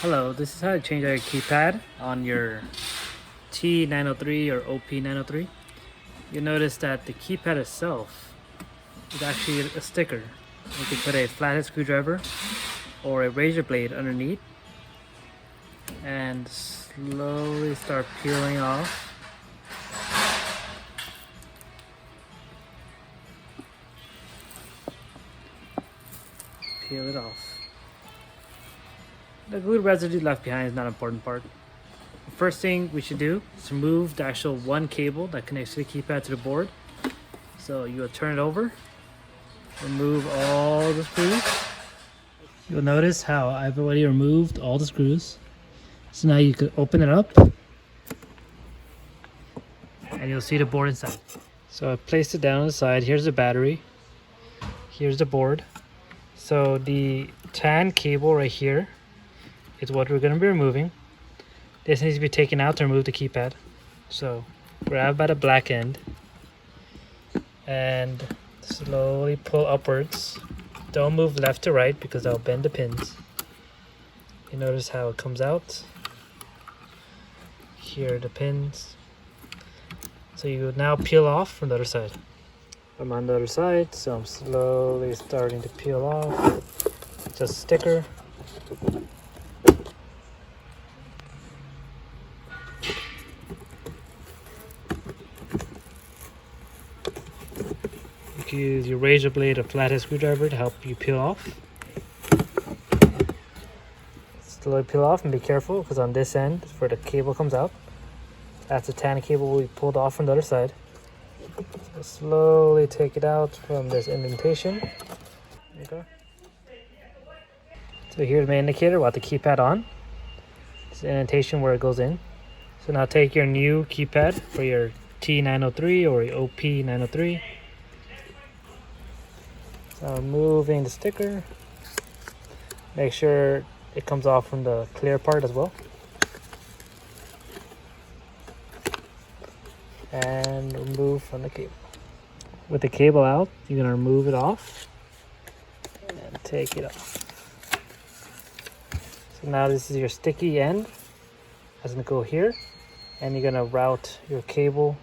Hello, this is how to change out your keypad on your T903 or OP903. You'll notice that the keypad itself is actually a sticker. You can put a flathead screwdriver or a razor blade underneath and slowly start peeling off. Peel it off. The glue residue left behind is not an important part. The first thing we should do is remove the actual one cable that connects the keypad to the board. So you'll turn it over, remove all the screws. You'll notice how I've already removed all the screws. So now you can open it up and you'll see the board inside. So I placed it down on the side. Here's the battery. Here's the board. So the tan cable right here is what we're going to be removing. This needs to be taken out to remove the keypad. So grab by the black end and slowly pull upwards. Don't move left to right because that'll bend the pins. You notice how it comes out. Here are the pins. So you would now peel off from the other side. I'm on the other side, so I'm slowly starting to peel off. Just a sticker. You can use your razor blade or flathead screwdriver to help you peel off. Slowly peel off and be careful because on this end is where the cable comes out. That's the tan cable we pulled off from the other side. So slowly take it out from this indentation. There you go. So here's my indicator with the keypad on. It's the indentation where it goes in. So now take your new keypad for your T903 or your OP903. So removing the sticker. Make sure it comes off from the clear part as well. And remove from the cable. With the cable out, you're going to remove it off and take it off. So now this is your sticky end. That's going to go here, and you're going to route your cable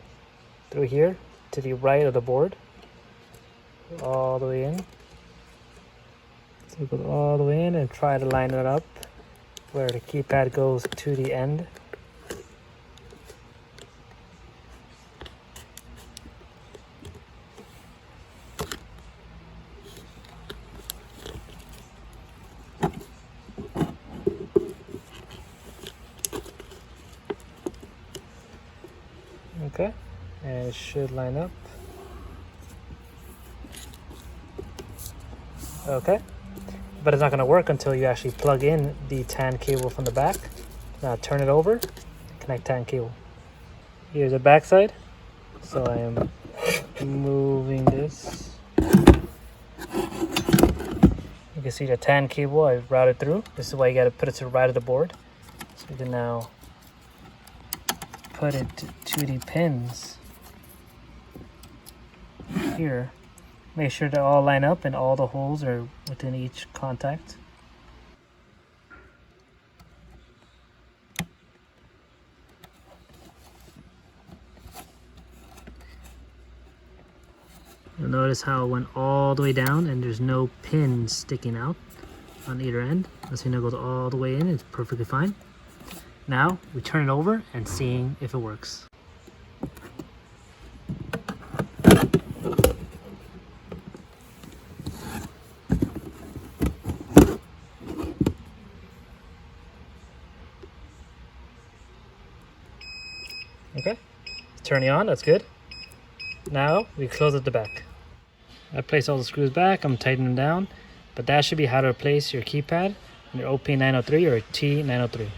through here to the right of the board, all the way in. So go all the way in and try to line it up where the keypad goes to the end. Okay, and it should line up. Okay, but it's not going to work until you actually plug in the tan cable from the back. Now turn it over, connect tan cable. Here's the back side. So I am moving this. You can see the tan cable I've routed through. This is why you got to put it to the right of the board. So you can now put it to the pins here. Make sure they all line up and all the holes are within each contact. You'll notice how it went all the way down and there's no pins sticking out on either end. That's when it goes all the way in. It's perfectly fine. Now we turn it over and seeing if it works. Okay, turning on, that's good. Now we close at the back. I place all the screws back, I'm tightening them down, but that should be how to replace your keypad on your OP903 or T903.